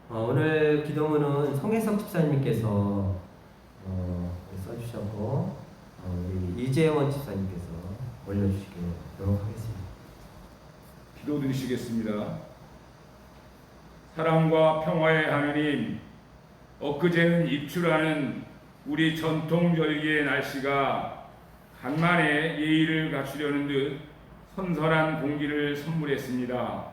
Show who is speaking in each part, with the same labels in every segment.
Speaker 1: 오늘 기도문은 송혜석 집사님께서 써주셨고 우리 이재원 집사님께서 올려주시도록 하겠습니다.
Speaker 2: 기도드리시겠습니다. 사랑과 평화의 하느님, 엊그제는 입출하는 우리 전통 절기의 날씨가 간만에 예의를 갖추려는 듯 선선한 공기를 선물했습니다.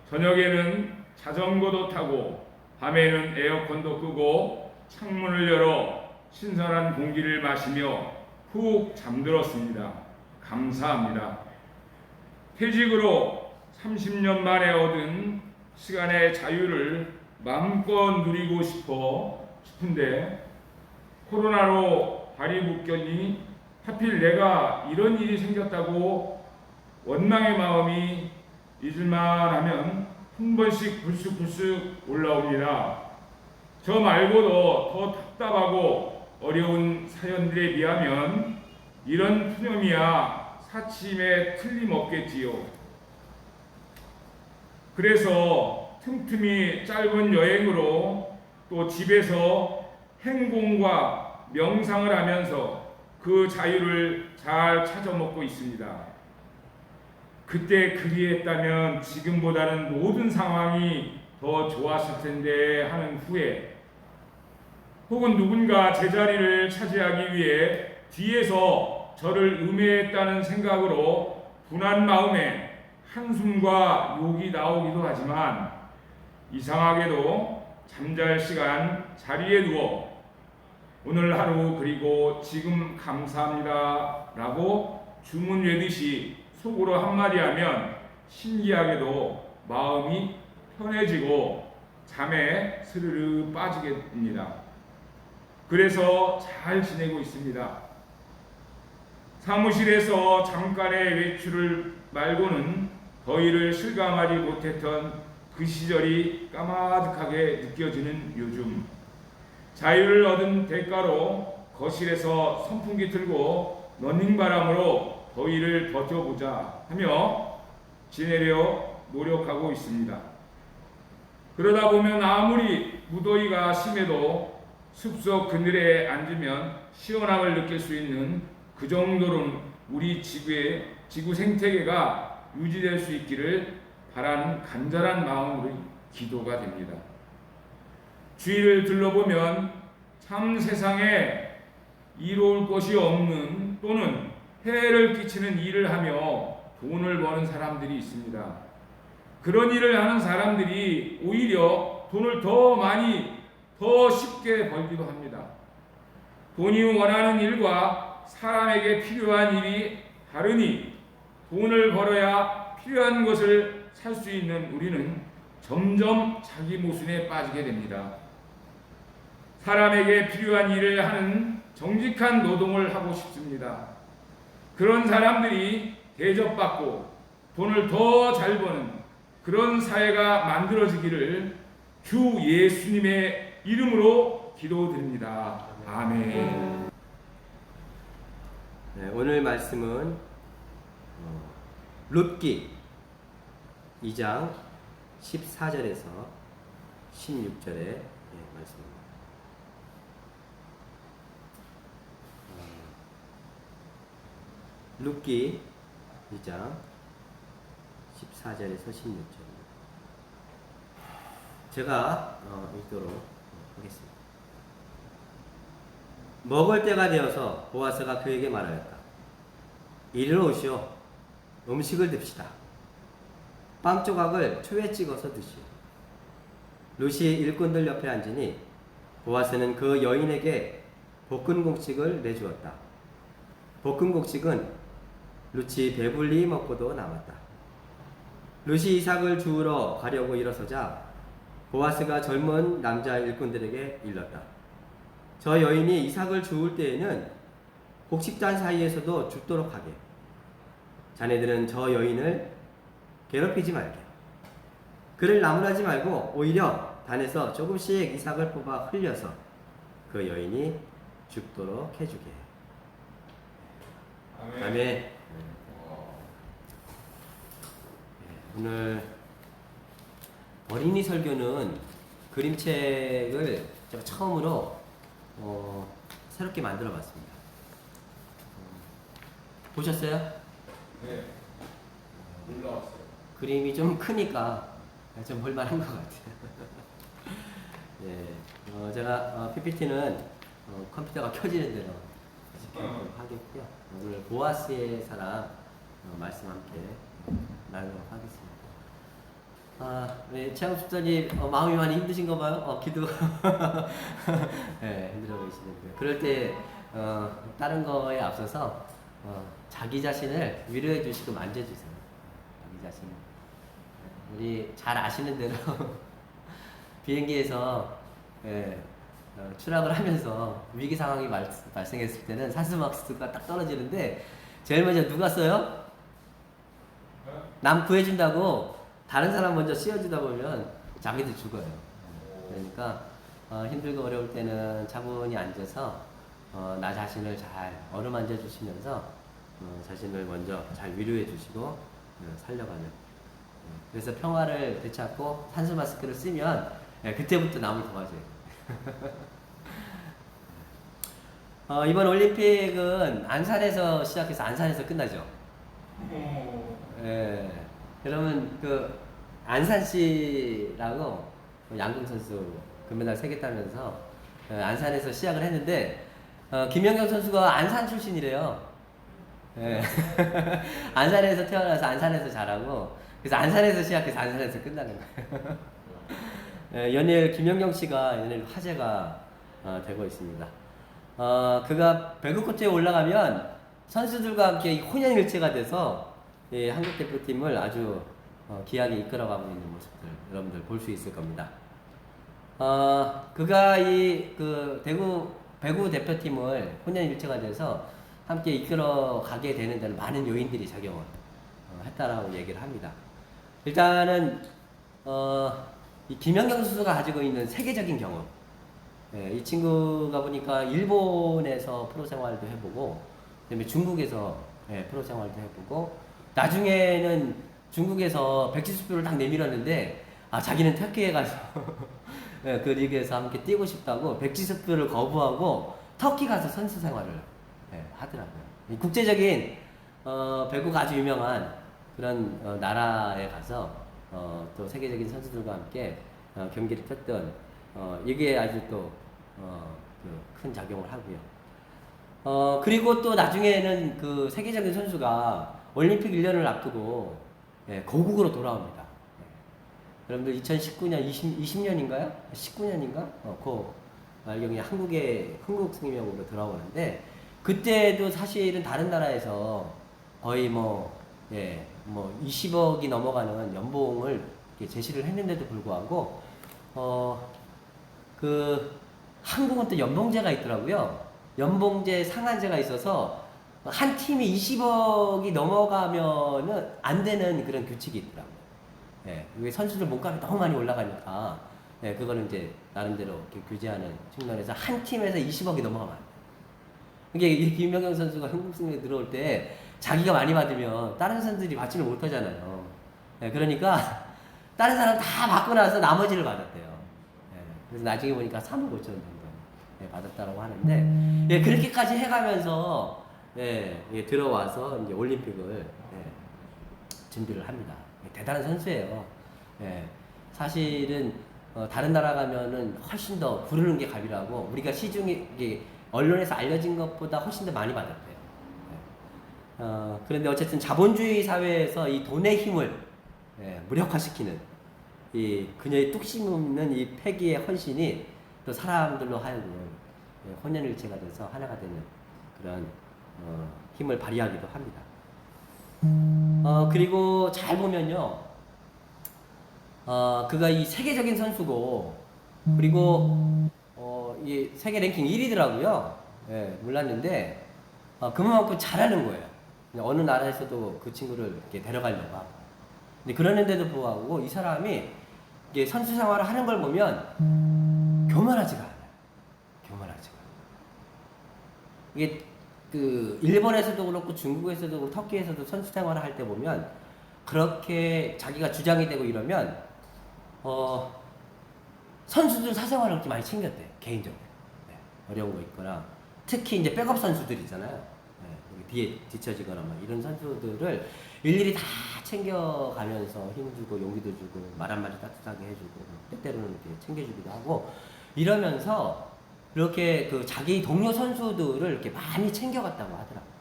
Speaker 2: 저녁에는 자전거도 타고 밤에는 에어컨도 끄고 창문을 열어 신선한 공기를 마시며 푹 잠들었습니다. 감사합니다. 퇴직으로 30년 만에 얻은 시간의 자유를 마음껏 누리고 싶은데 코로나로 발이 묶였니 하필 내가 이런 일이 생겼다고 원망의 마음이 잊을만 하면 한 번씩 불쑥불쑥 올라옵니다. 저 말고도 더 답답하고 어려운 사연들에 비하면 이런 푸념이야 사침에 틀림없겠지요. 그래서 틈틈이 짧은 여행으로 또 집에서 행공과 명상을 하면서 그 자유를 잘 찾아먹고 있습니다. 그때 그리했다면 지금보다는 모든 상황이 더 좋았을 텐데 하는 후회, 혹은 누군가 제자리를 차지하기 위해 뒤에서 저를 음해했다는 생각으로 분한 마음에 한숨과 욕이 나오기도 하지만 이상하게도 잠잘 시간 자리에 누워 오늘 하루 그리고 지금 감사합니다 라고 주문 외듯이 속으로 한마디 하면 신기하게도 마음이 편해지고 잠에 스르르 빠지게 됩니다. 그래서 잘 지내고 있습니다. 사무실에서 잠깐의 외출을 말고는 더위를 실감하지 못했던 그 시절이 까마득하게 느껴지는 요즘, 자유를 얻은 대가로 거실에서 선풍기 틀고 러닝바람으로 더위를 버텨보자 하며 지내려 노력하고 있습니다. 그러다 보면 아무리 무더위가 심해도 숲속 그늘에 앉으면 시원함을 느낄 수 있는 그 정도로는 우리 지구 생태계가 유지될 수 있기를 바라는 간절한 마음으로 기도가 됩니다. 주위를 둘러보면 참 세상에 이로울 것이 없는 또는 해를 끼치는 일을 하며 돈을 버는 사람들이 있습니다. 그런 일을 하는 사람들이 오히려 돈을 더 많이 더 쉽게 벌기도 합니다. 돈이 원하는 일과 사람에게 필요한 일이 다르니 돈을 벌어야 필요한 것을 살 수 있는 우리는 점점 자기 모순에 빠지게 됩니다. 사람에게 필요한 일을 하는 정직한 노동을 하고 싶습니다. 그런 사람들이 대접받고 돈을 더 잘 버는 그런 사회가 만들어지기를 주 예수님의 이름으로 기도드립니다. 아멘.
Speaker 1: 네, 오늘 말씀은 룻기 2장 14절에서 16절의 말씀입니다. 룻기 2장 14절에서 16절입니다. 제가 읽도록 하겠습니다. 먹을 때가 되어서 보아스가 그에게 말하였다. 이리로 오시오. 음식을 듭시다. 빵 조각을 초에 찍어서 드시오. 룻이 일꾼들 옆에 앉으니 보아스는 그 여인에게 볶은 곡식을 내주었다. 볶은 곡식은 룻이 배불리 먹고도 남았다. 룻이 이삭을 주우러 가려고 일어서자 보아스가 젊은 남자 일꾼들에게 일렀다. 저 여인이 이삭을 주울 때에는 곡식단 사이에서도 죽도록 하게. 자네들은 저 여인을 괴롭히지 말게. 그를 나무라지 말고 오히려 단에서 조금씩 이삭을 뽑아 흘려서 그 여인이 죽도록 해주게. 아멘. 오늘 어린이 설교는 그림책을 제가 처음으로 새롭게 만들어 봤습니다. 보셨어요?
Speaker 2: 네. 올라왔어요.
Speaker 1: 그림이 좀 크니까 좀 볼만한 것 같아요. 예, 제가 PPT는 컴퓨터가 켜지는 대로 하겠고요. 오늘 보아스의 사랑 말씀 함께 나누도록 하겠습니다. 네, 최양 집사님 마음이 많이 힘드신가 봐요. 기도 네, 힘들어 계시는데 그럴 때 다른 거에 앞서서 자기 자신을 위로해 주시고 만져주세요. 자기 자신. 우리 잘 아시는 대로 비행기에서 추락을 하면서 위기 상황이 발생했을 때는 산수막스가 딱 떨어지는데 제일 먼저 누가 써요? 남 구해준다고 다른 사람 먼저 씌워주다 보면 자기도 죽어요. 그러니까 힘들고 어려울 때는 차분히 앉아서 나 자신을 잘 어루만져 주시면서 자신을 먼저 잘 위로해 주시고 살려가는. 그래서 평화를 되찾고 산수 마스크를 쓰면 그때부터 남을 도와줘요. 이번 올림픽은 안산에서 시작해서 안산에서 끝나죠. 그러면 그 안산시라고 양궁 선수 금메달 3개 따면서 안산에서 시작을 했는데 김연경 선수가 안산 출신이래요. 안산에서 태어나서 안산에서 자라고 그래서 안산에서 시작해서 안산에서 끝나는 거예요. 연일 김연경 씨가 연일 화제가 되고 있습니다. 그가 배구 코트에 올라가면 선수들과 함께 혼연일체가 돼서 한국 대표팀을 아주 기하게 이끌어가고 있는 모습들 여러분들 볼 수 있을 겁니다. 그가 그 배구 대표팀을 혼연일체가 돼서 함께 이끌어가게 되는 데는 많은 요인들이 작용을 했다라고 얘기를 합니다. 일단은 이 김연경 선수가 가지고 있는 세계적인 경험. 이 친구가 보니까 일본에서 프로 생활도 해보고, 그다음에 중국에서 프로 생활도 해보고, 나중에는 중국에서 백지수표를 딱 내밀었는데, 자기는 터키에 가서 그 리그에서 함께 뛰고 싶다고 백지수표를 거부하고 터키 가서 선수 생활을 하더라고요. 국제적인 배구가 아주 유명한 그런 나라에 가서 또 세계적인 선수들과 함께 경기를 펼던 이게 아주 또 큰 작용을 하고요. 그리고 또 나중에는 그 세계적인 선수가 올림픽 1년을 앞두고 고국으로 돌아옵니다. 여러분들 2019년 20년인가요? 19년인가? 그 말경이 한국 승용으로 돌아오는데 그때도 사실은 다른 나라에서 거의 20억이 넘어가는 연봉을 제시를 했는데도 불구하고 그 한국은 또 연봉제가 있더라고요. 연봉제 상한제가 있어서 한 팀이 20억이 넘어가면은 안 되는 그런 규칙이 있더라고요. 이게 선수들 몸값이 너무 많이 올라가니까 그거는 이제 나름대로 이렇게 규제하는 측면에서 한 팀에서 20억이 넘어가면 안 돼요. 이게 김연경 선수가 한국 승리에 들어올 때 자기가 많이 받으면 다른 선수들이 받지를 못하잖아요. 그러니까 다른 사람 다 받고 나서 나머지를 받았대요. 그래서 나중에 보니까 3억 5천 원 정도 받았다고 하는데 그렇게까지 해가면서 들어와서 이제 올림픽을 준비를 합니다. 대단한 선수예요. 사실은 다른 나라 가면은 훨씬 더 부르는 게 갑이라고 우리가 시중에 언론에서 알려진 것보다 훨씬 더 많이 받았대요. 그런데 어쨌든 자본주의 사회에서 이 돈의 힘을 무력화시키는 이 그녀의 뚝심 없는 이 패기의 헌신이 또 사람들로 하여금 혼연일체가 돼서 하나가 되는 그런 힘을 발휘하기도 합니다. 그리고 잘 보면요, 그가 이 세계적인 선수고 그리고 이 세계 랭킹 1위더라고요. 몰랐는데 그만큼 잘하는 거예요. 어느 나라에서도 그 친구를 이렇게 데려가려고 하고. 근데 그러는데도 불구하고 이 사람이 이게 선수 생활을 하는 걸 보면 교만하지가 않아요. 교만하지가 않아요. 이게 그 일본에서도 그렇고 중국에서도 그렇고 터키에서도 선수 생활을 할 때 보면 그렇게 자기가 주장이 되고 이러면 선수들 사생활을 그렇게 많이 챙겼대요. 개인적으로. 네, 어려운 거 있거나 특히 이제 백업 선수들 있잖아요. 네, 여기 뒤에 뒤처지거나 막 이런 선수들을 일일이 다 챙겨가면서 힘주고 용기도 주고 말 한마디 따뜻하게 해주고 때때로는 이렇게 챙겨주기도 하고 이러면서 이렇게 그 자기 동료 선수들을 이렇게 많이 챙겨갔다고 하더라고요.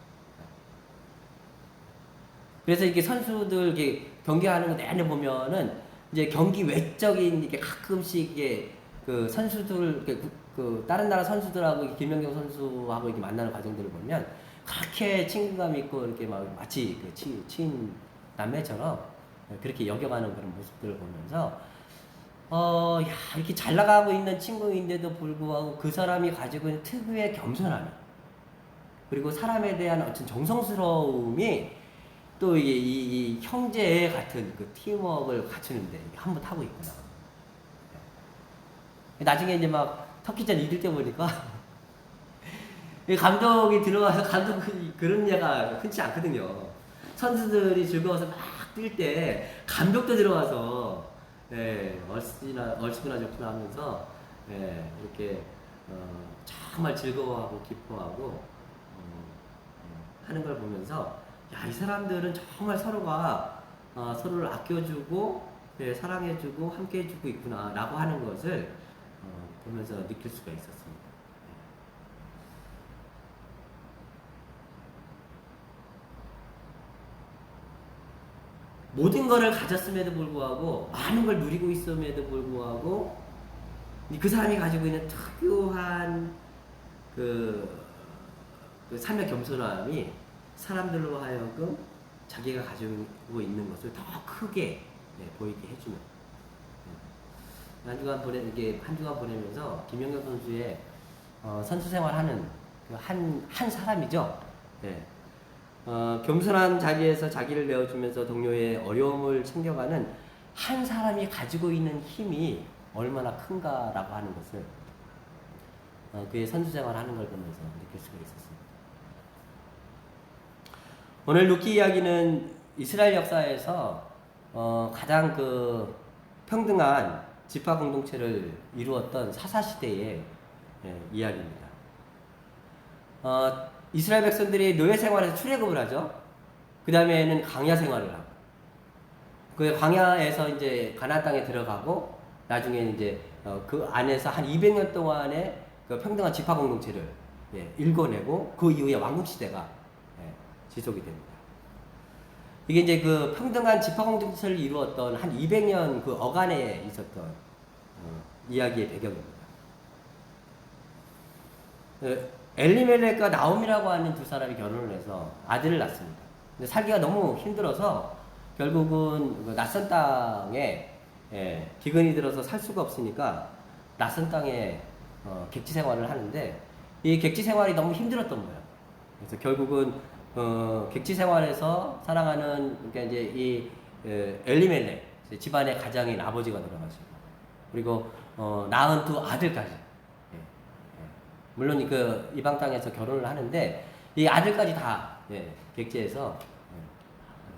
Speaker 1: 그래서 이렇게 선수들 이렇게 경기하는 거 내내 보면은 이제 경기 외적인 이게 가끔씩 이게 그 선수들 그 다른 나라 선수들하고 김연경 선수하고 이렇게 만나는 과정들을 보면 그렇게 친근감 있고 이렇게 막 마치 그 친인 남매처럼 그렇게 여겨가는 그런 모습들을 보면서 야 이렇게 잘 나가고 있는 친구인데도 불구하고 그 사람이 가지고 있는 특유의 겸손함 그리고 사람에 대한 어떤 정성스러움이 또 이 형제 같은 그 팀워크를 갖추는데 한번 타고 있구나. 나중에 이제 막 터키전 이길 때 보니까 감독이 들어가서 감독이 그런 예가 흔치 않거든요. 선수들이 즐거워서 막 뛸 때 감독도 들어가서 얼씨구나 좋구나 하면서 이렇게 정말 즐거워하고 기뻐하고 하는 걸 보면서 야, 이 사람들은 정말 서로가 서로를 아껴주고 사랑해주고 함께해주고 있구나 라고 하는 것을 보면서 느낄 수가 있었습니다. 모든 것을 가졌음에도 불구하고 많은 걸 누리고 있음에도 불구하고 그 사람이 가지고 있는 특유한 그 삶의 겸손함이 사람들로 하여금 자기가 가지고 있는 것을 더 크게 보이게 해주는 한 주간 보내면서 김연경 선수의 선수 생활하는 그 한 사람이죠. 겸손한 자리에서 자기를 내어주면서 동료의 어려움을 챙겨가는 한 사람이 가지고 있는 힘이 얼마나 큰가라고 하는 것을 그의 선수 생활하는 걸 보면서 느낄 수가 있었습니다. 오늘 루키 이야기는 이스라엘 역사에서 가장 그 평등한 지파 공동체를 이루었던 사사 시대의 이야기입니다. 이스라엘 백성들이 노예 생활에서 출애굽을 하죠. 그 다음에는 광야 생활을 하고, 그 광야에서 이제 가나안 땅에 들어가고, 나중에 이제 그 안에서 한 200년 동안의 그 평등한 지파 공동체를 일궈내고 그 이후에 왕국 시대가 지속이 됩니다. 이게 이제 그 평등한 지파 공동체를 이루었던 한 200년 그 어간에 있었던 이야기의 배경입니다. 엘리멜렉과 나옴이라고 하는 두 사람이 결혼을 해서 아들을 낳습니다. 근데 살기가 너무 힘들어서 결국은 낯선 땅에 기근이 들어서 살 수가 없으니까 낯선 땅에 객지 생활을 하는데 이 객지 생활이 너무 힘들었던 거예요. 그래서 결국은 객지 생활에서 살아가는 그러니까 이제 이 엘리멜렉 집안의 가장인 아버지가 돌아가시고 그리고 낳은 두 아들까지 물론 그 이방 땅에서 결혼을 하는데 이 아들까지 다 객지에서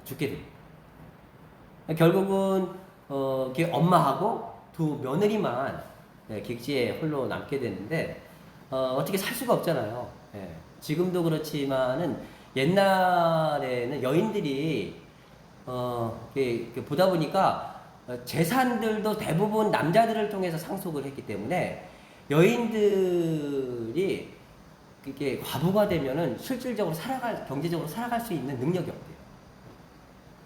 Speaker 1: 죽게 됩니다. 결국은 엄마하고 두 며느리만 객지에 홀로 남게 되는데 어떻게 살 수가 없잖아요. 지금도 그렇지만은 옛날에는 여인들이 보다 보니까 재산들도 대부분 남자들을 통해서 상속을 했기 때문에 여인들이 이게 과부가 되면은 실질적으로 경제적으로 살아갈 수 있는 능력이 없대요.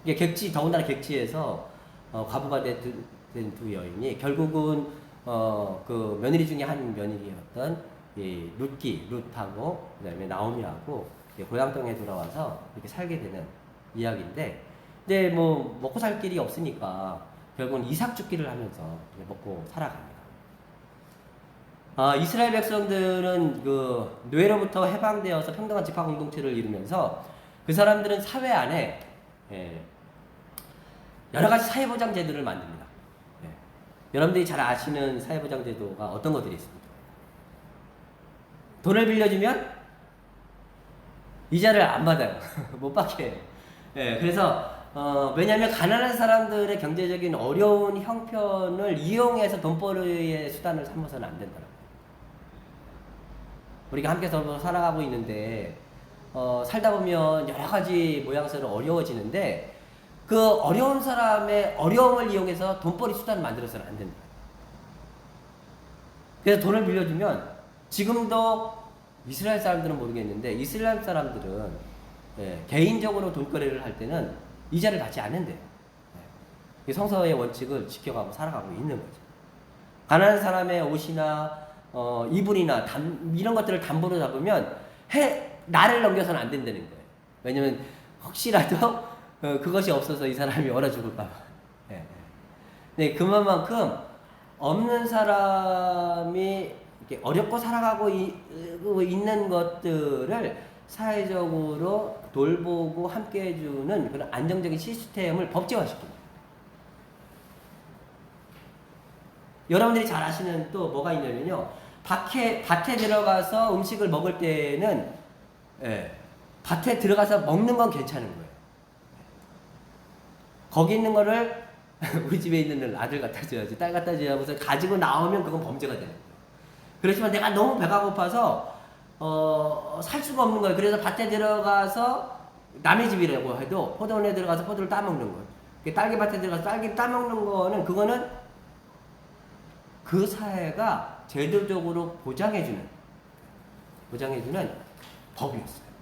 Speaker 1: 이게 더군다나 객지에서 과부가 된 두 여인이 결국은 그 며느리 중에 한 며느리였던 룻하고 그다음에 나오미하고 고향 땅에 돌아와서 이렇게 살게 되는 이야기인데, 근데 뭐 먹고 살 길이 없으니까 결국은 이삭 죽기를 하면서 먹고 살아갑니다. 이스라엘 백성들은 그 노예로부터 해방되어서 평등한 지파 공동체를 이루면서 그 사람들은 사회 안에 여러 가지 사회보장 제도를 만듭니다. 여러분들이 잘 아시는 사회보장 제도가 어떤 것들이 있습니까? 돈을 빌려주면 이자를 안 받아요. 못 받게 해요. 그래서 왜냐하면 가난한 사람들의 경제적인 어려운 형편을 이용해서 돈벌이의 수단을 삼아서는 안 된다는 거예요. 우리가 함께 서로 살아가고 있는데 살다 보면 여러 가지 모양새로 어려워지는데 그 어려운 사람의 어려움을 이용해서 돈벌이 수단을 만들어서는 안 된다. 그래서 돈을 빌려주면 지금도 이스라엘 사람들은 모르겠는데 이슬람 사람들은 개인적으로 돈거래를 할 때는 이자를 받지 않는데요. 성서의 원칙을 지켜가고 살아가고 있는 거죠. 가난한 사람의 옷이나 이불이나 이런 것들을 담보로 잡으면 나를 넘겨서는 안 된다는 거예요. 왜냐면 혹시라도 그것이 없어서 이 사람이 얼어 죽을까 봐. 네, 그만큼 없는 사람이 이렇게 어렵고 살아가고 있는 것들을 사회적으로 돌보고 함께 해주는 그런 안정적인 시스템을 법제화시킵니다. 여러분들이 잘 아시는 또 뭐가 있냐면요. 밭에 들어가서 음식을 먹을 때는 밭에 들어가서 먹는 건 괜찮은 거예요. 거기 있는 거를 우리 집에 있는 아들 갖다 줘야지, 딸 갖다 줘야 하면서 가지고 나오면 그건 범죄가 되는 거예요. 그렇지만 내가 너무 배가 고파서 살 수가 없는 거예요. 그래서 밭에 들어가서 남의 집이라고 해도 포도원에 들어가서 포도를 따먹는 거예요. 딸기밭에 들어가서 딸기 따먹는 거는 그거는 그 사회가 제도적으로 보장해주는 법이었어요.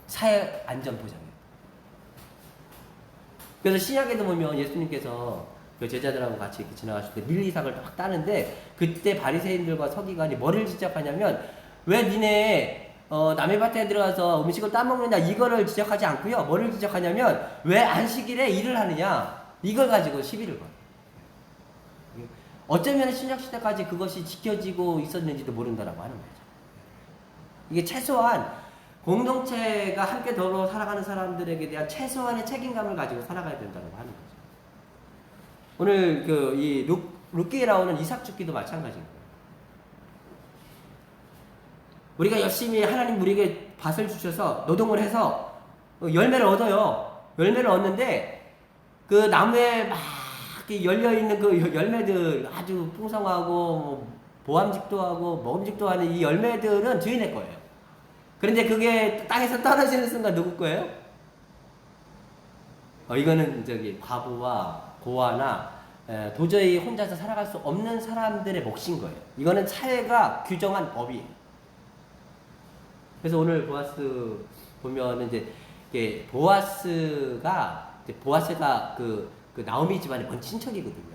Speaker 1: 사회 안전 보장이에요. 그래서 신약에도 보면 예수님께서 그 제자들하고 같이 이렇게 지나가실 때 밀리삭을 막 따는데 그때 바리새인들과 서기관이 뭐를 지적하냐면 왜 니네 남의 밭에 들어가서 음식을 따먹느냐 이거를 지적하지 않고요. 뭐를 지적하냐면 왜 안식일에 일을 하느냐 이걸 가지고 시비를 걸어요. 어쩌면 신약시대까지 그것이 지켜지고 있었는지도 모른다라고 하는 거죠. 이게 최소한 공동체가 함께 더불어 살아가는 사람들에게 대한 최소한의 책임감을 가지고 살아가야 된다고 하는 거죠. 오늘 이 룻기에 나오는 이삭 죽기도 마찬가지인 거예요. 우리가 열심히 하나님 우리에게 밭을 주셔서 노동을 해서 열매를 얻어요. 열매를 얻는데 그 나무에 막 열려있는 그 열매들 아주 풍성하고 뭐 보암직도 하고 먹음직도 하는 이 열매들은 주인의 거예요. 그런데 그게 땅에서 떨어지는 순간 누구 거예요? 이거는 과부와 고아나 도저히 혼자서 살아갈 수 없는 사람들의 몫인 거예요. 이거는 사회가 규정한 법이에요. 그래서 오늘 보아스 보면은 이제 보아스가 그 나오미 집안의 먼 친척이거든요.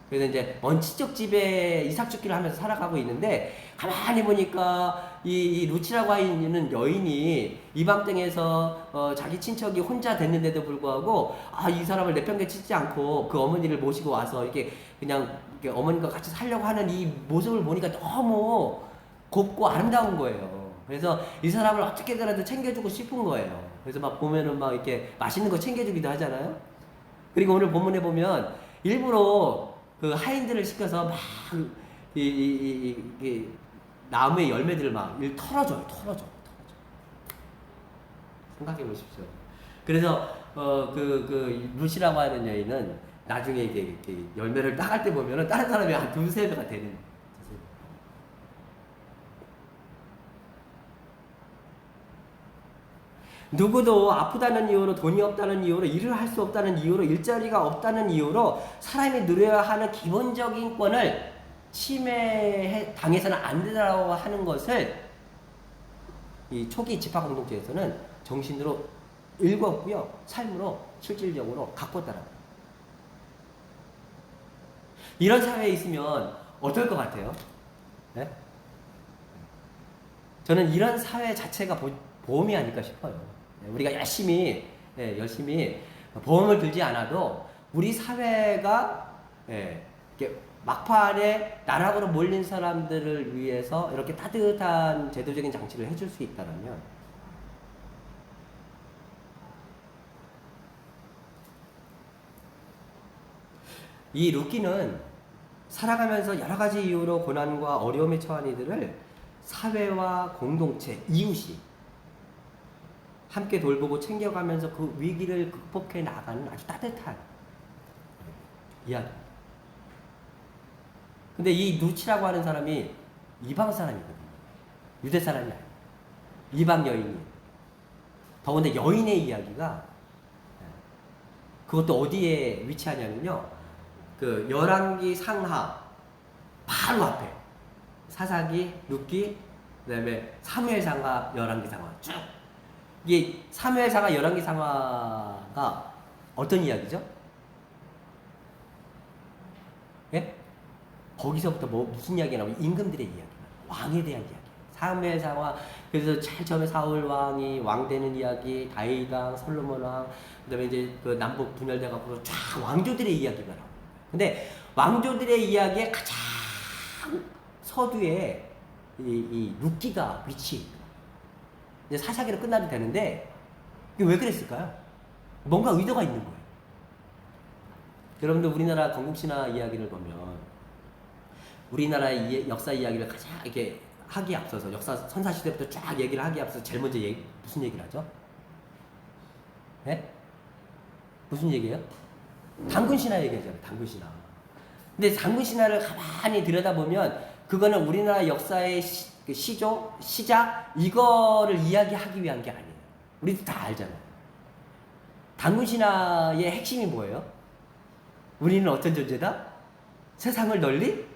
Speaker 1: 그래서 이제 먼 친척 집에 이삭 죽기를 하면서 살아가고 있는데 가만히 보니까 이 루치라고 하는 여인이 이방 땅에서 자기 친척이 혼자 됐는데도 불구하고 이 사람을 내팽개치지 않고 그 어머니를 모시고 와서 이렇게 그냥 이렇게 어머니과 같이 살려고 하는 이 모습을 보니까 너무 곱고 아름다운 거예요. 그래서 이 사람을 어떻게든지 챙겨주고 싶은 거예요. 그래서 막 보면은 막 이렇게 맛있는 거 챙겨주기도 하잖아요. 그리고 오늘 본문에 보면 일부러 그 하인들을 시켜서 막 이 나무의 열매들을 막 털어줘요. 생각해 보십시오. 그래서 그 루시라고 하는 여인은 나중에 이렇게 열매를 따갈 때 보면은 다른 사람이 한 두세 배가 되는 거예요. 누구도 아프다는 이유로 돈이 없다는 이유로 일을 할 수 없다는 이유로 일자리가 없다는 이유로 사람이 누려야 하는 기본적인 권을 당해서는 안 된다고 하는 것을 이 초기 집화 공동체에서는 정신으로 읽었고요. 삶으로 실질적으로 갖고 있다는 거예요. 이런 사회에 있으면 어떨 것 같아요? 네? 저는 이런 사회 자체가 보험이 아닐까 싶어요. 우리가 열심히 보험을 들지 않아도 우리 사회가 이렇게 막판에 나락으로 몰린 사람들을 위해서 이렇게 따뜻한 제도적인 장치를 해줄 수 있다면 이 룻기는 살아가면서 여러 가지 이유로 고난과 어려움에 처한 이들을 사회와 공동체, 이웃이 함께 돌보고 챙겨가면서 그 위기를 극복해 나가는 아주 따뜻한 이야기. 근데 이 누치라고 하는 사람이 이방 사람이거든요. 유대 사람이 아니에요. 이방 여인이. 더군다나 여인의 이야기가 그것도 어디에 위치하냐면요. 그 열왕기 상하 바로 앞에 사사기, 룻기, 그다음에 사무엘상하, 열왕기 상하 쭉. 이게 사무엘상하, 열왕기 상하가 어떤 이야기죠? 예? 거기서부터 뭐 무슨 이야기가 나오면 임금들의 이야기, 왕에 대한 이야기. 사무엘상하 그래서 제일 처음에 사울 왕이 왕 되는 이야기, 다윗 왕, 솔로몬 왕, 그다음에 이제 그 남북 분열돼 갖고 쫙 왕조들의 이야기가 나옵니다. 근데 왕조들의 이야기에 가장 서두에 이 룻기가 위치. 이제 사사기로 끝나도 되는데 이게 왜 그랬을까요? 뭔가 의도가 있는 거예요. 여러분들 우리나라 건국신화 이야기를 보면 우리나라의 역사 이야기를 가장 이렇게 하기에 앞서서 역사 선사시대부터 쫙 얘기를 하기에 앞서서 제일 먼저 무슨 얘기를 하죠? 네? 무슨 얘기예요? 단군신화 얘기하잖아요. 단군신화. 근데 단군신화를 가만히 들여다보면 그거는 우리나라 역사의 시조, 시작 이거를 이야기하기 위한 게 아니에요. 우리도 다 알잖아요. 단군신화의 핵심이 뭐예요? 우리는 어떤 존재다? 세상을 널리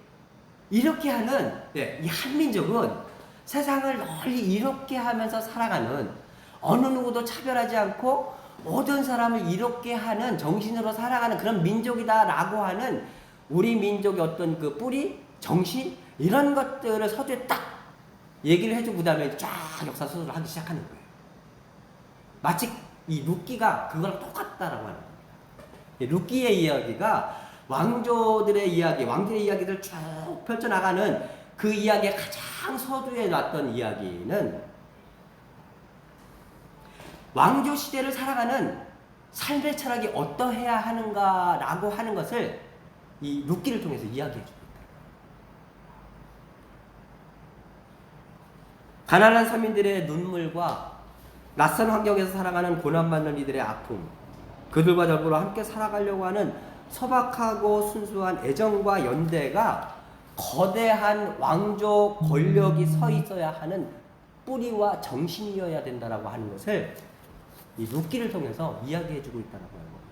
Speaker 1: 이렇게 하는 이 한민족은 세상을 널리 이렇게 하면서 살아가는 어느 누구도 차별하지 않고 모든 사람을 이롭게 하는 정신으로 살아가는 그런 민족이다라고 하는 우리 민족의 어떤 그 뿌리, 정신 이런 것들을 서두에 딱 얘기를 해주고 그다음에 쫙 역사 소설을 하기 시작하는 거예요. 마치 이 룻기가 그거랑 똑같다라고 하는 겁니다. 룻기의 이야기가 왕조들의 이야기, 왕들의 이야기를 쭉 펼쳐나가는 그 이야기의 가장 서두에 놨던 이야기는 왕조 시대를 살아가는 삶의 철학이 어떠해야 하는가라고 하는 것을 이 룻기를 통해서 이야기해 줍니다. 가난한 서민들의 눈물과 낯선 환경에서 살아가는 고난받는 이들의 아픔, 그들과 더불어 함께 살아가려고 하는 소박하고 순수한 애정과 연대가 거대한 왕조 권력이 서 있어야 하는 뿌리와 정신이어야 된다라고 하는 것을 이 룻기를 통해서 이야기해주고 있다라고 하는 겁니다.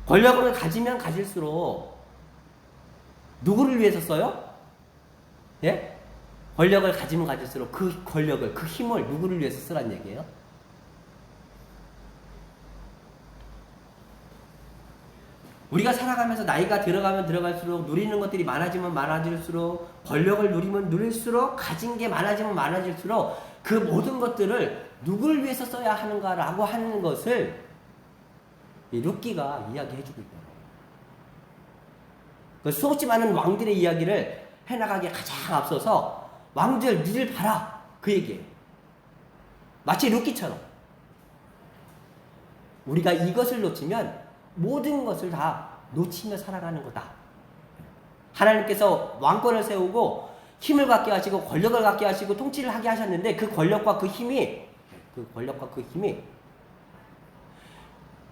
Speaker 1: 권력을 가지면 가질수록 누구를 위해서 써요? 예? 권력을 가지면 가질수록 그 권력을, 그 힘을 누구를 위해서 쓰란 얘기예요? 우리가 살아가면서 나이가 들어가면 들어갈수록 누리는 것들이 많아지면 많아질수록 권력을 누리면 누릴수록 가진 게 많아지면 많아질수록 그 모든 것들을 누구를 위해서 써야 하는가라고 하는 것을 이 룻기가 이야기해주고 있다. 그 수없이 많은 왕들의 이야기를 해나가기에 가장 앞서서 왕들 니들 봐라 그 얘기예요. 마치 룻기처럼 우리가 이것을 놓치면 모든 것을 다 놓치며 살아가는 거다. 하나님께서 왕권을 세우고 힘을 갖게 하시고 권력을 갖게 하시고 통치를 하게 하셨는데 그 권력과 그 힘이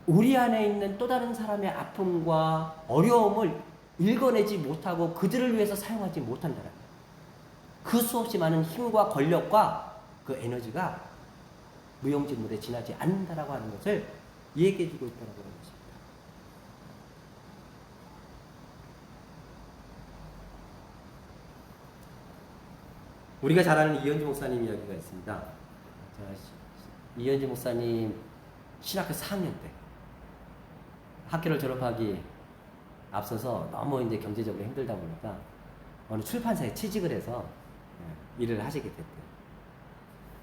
Speaker 1: 우리 안에 있는 또 다른 사람의 아픔과 어려움을 읽어내지 못하고 그들을 위해서 사용하지 못한다는 거예요. 그 수없이 많은 힘과 권력과 그 에너지가 무용지물에 지나지 않는다라고 하는 것을 얘기해주고 있다고 하는 것입니다. 우리가 잘 아는 이현주 목사님 이야기가 있습니다. 이현주 목사님 신학교 4학년 때 학교를 졸업하기 앞서서 너무 이제 경제적으로 힘들다 보니까 어느 출판사에 취직을 해서 일을 하시게 됐대요.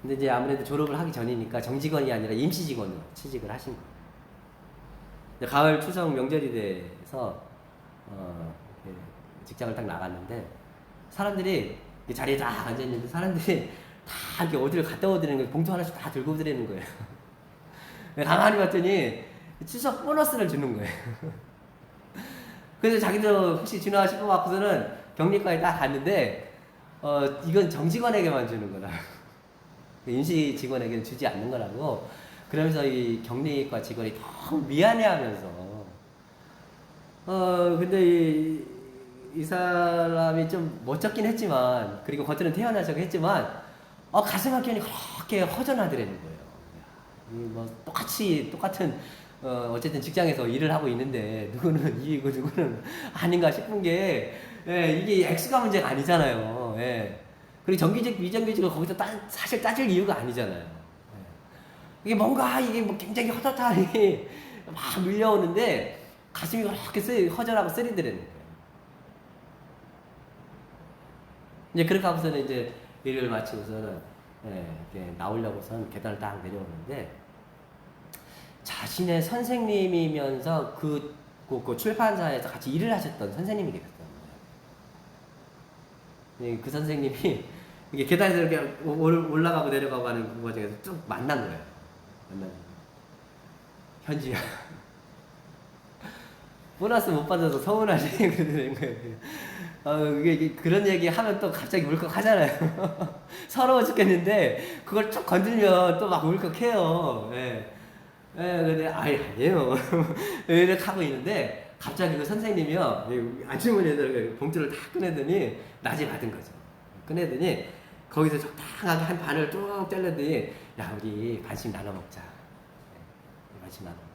Speaker 1: 근데 이제 아무래도 졸업을 하기 전이니까 정직원이 아니라 임시직원으로 취직을 하신 거예요. 가을 추석 명절이 돼서 직장을 딱 나갔는데 사람들이 자리에 다 앉아있는데 사람들이 다 이렇게 어디를 갔다 오드리는 거예요. 봉투 하나씩 다 들고 오드리는 거예요. 가만히 봤더니 추석 보너스를 주는 거예요. 그래서 자기도 혹시 지나 싶어 갖고서는 격리과에 딱 갔는데 이건 정직원에게만 주는 거다. 임시 직원에게는 주지 않는 거라고. 그러면서 이 격리과 직원이 너무 미안해하면서 근데 이 사람이 좀 멋쩍긴 했지만, 그리고 겉으로는 태어나자고 했지만 가슴 한켠이 그렇게 허전하더라는 거예요. 뭐 똑같은 어쨌든 직장에서 일을 하고 있는데 누구는 이기고 누구는 아닌가 싶은 게, 예, 이게 액수가 문제가 아니잖아요. 예. 그리고 정규직 비정규직을 거기서 사실 따질 이유가 아니잖아요. 예. 이게 뭔가 이게 뭐 굉장히 헛헛하니 막 밀려오는데 가슴이 그렇게 허전하고 쓰리더라는 거예요. 이제 그렇게 하고서는 이제 일을 마치고서는, 예, 이렇게 나오려고선 계단을 딱 내려오는데 자신의 선생님이면서 그 출판사에서 같이 일을 하셨던 선생님이 계셨어요. 그 선생님이 이게 계단에서 이렇게 올라가고 내려가고 하는 그 과정에서 쭉 만난 거예요. 현지야. 보너스 못 받아서 서운하지 그러는 거예요. 이게 그런 얘기 하면 또 갑자기 울컥하잖아요. 서러워 죽겠는데 그걸 쭉 건들면 또 막 울컥해요. 예. 예, 근데 아니에요. 이렇게 하고 있는데 갑자기 그 선생님이요, 아주머니들 봉투를 다 꺼내더니 낮에 받은 거죠. 꺼내더니 거기서 적당하게 한 반을 쭉 잘라더니, 야, 우리 반씩 나눠 먹자. 반씩 나눠 먹자.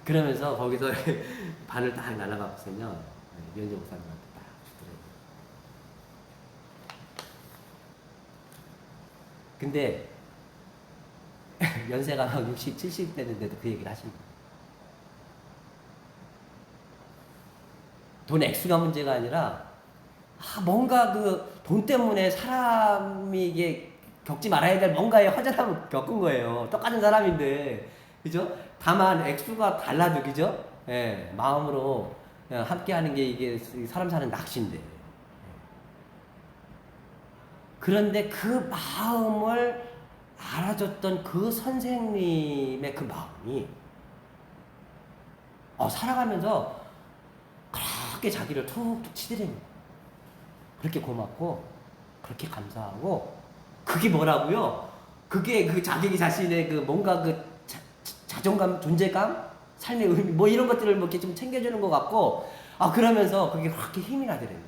Speaker 1: 그러면서 거기서 반을 딱 나눠갖고서요, 유현재 목사님한테 딱 주더라고요. 근데 연세가 막 60, 70 되는데도 그 얘기를 하십니다. 돈 액수가 문제가 아니라 뭔가 그 돈 때문에 사람이 이게 겪지 말아야 될 뭔가의 허전함을 겪은 거예요. 똑같은 사람인데, 그죠? 다만 액수가 달라도, 그죠? 예, 마음으로 함께하는 게 이게 사람 사는 낚시인데. 그런데 그 마음을 알아줬던 그 선생님의 그 마음이 살아가면서 그렇게 자기를 툭툭 치드립니다. 그렇게 고맙고 그렇게 감사하고, 그게 뭐라고요? 그게 그 자기 자신의 그 뭔가 그 자존감, 존재감, 삶의 의미 뭐 이런 것들을 뭐 이렇게 좀 챙겨주는 것 같고, 그러면서 그게 그렇게 힘이 나더래요.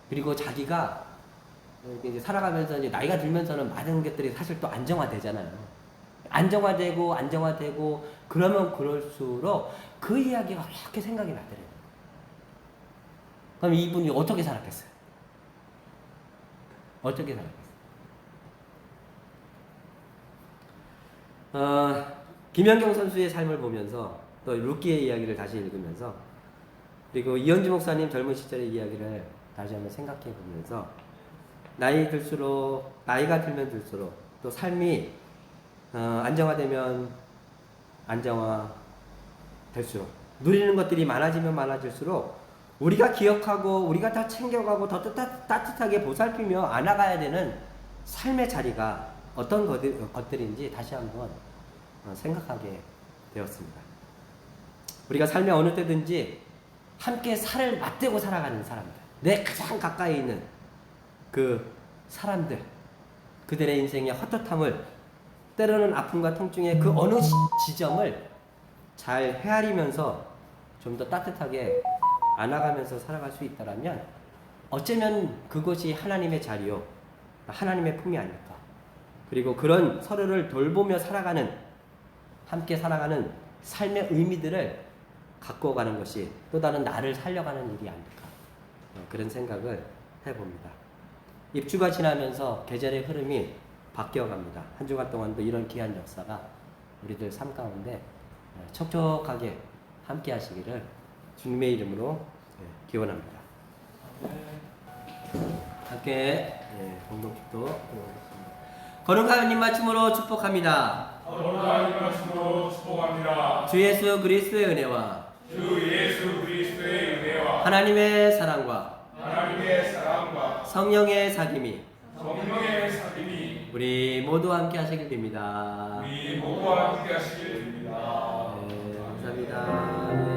Speaker 1: 그리고 자기가 이제 살아가면서 이제 나이가 들면서는 많은 것들이 사실 또 안정화되잖아요. 안정화되고 그러면 그럴수록 그 이야기가 그렇게 생각이 나더래요. 그럼 이분이 어떻게 살았겠어요? 어떻게 살았겠어요? 김연경 선수의 삶을 보면서 또 루키의 이야기를 다시 읽으면서, 그리고 이현주 목사님 젊은 시절의 이야기를 다시 한번 생각해 보면서, 나이가 들면 들수록 또 삶이 안정화되면 안정화될수록, 누리는 것들이 많아지면 많아질수록 우리가 기억하고 우리가 다 챙겨가고 더 따뜻하게 보살피며 안아가야 되는 삶의 자리가 어떤 것들인지 다시 한번 생각하게 되었습니다. 우리가 삶의 어느 때든지 함께 살을 맞대고 살아가는 사람들, 내 가장 가까이 있는 그 사람들, 그들의 인생의 헛헛함을, 때로는 아픔과 통증의 그 어느 지점을 잘 헤아리면서 좀 더 따뜻하게 안아가면서 살아갈 수 있다면 어쩌면 그것이 하나님의 자리요, 하나님의 품이 아닐까. 그리고 그런 서로를 돌보며 함께 살아가는 삶의 의미들을 갖고 가는 것이 또 다른 나를 살려가는 일이 아닐까, 그런 생각을 해봅니다. 입주가 지나면서 계절의 흐름이 바뀌어갑니다. 한 주간 동안도 이런 귀한 역사가 우리들 삶 가운데 촉촉하게 함께 하시기를 주님의 이름으로 기원합니다. 함께 공동축도 거룩한 맞춤으로 축복합니다. 주 예수 그리스도의 은혜와 하나님의 사랑과 성령의 사귐이 우리 모두 함께 하시길 빕니다. 감사합니다.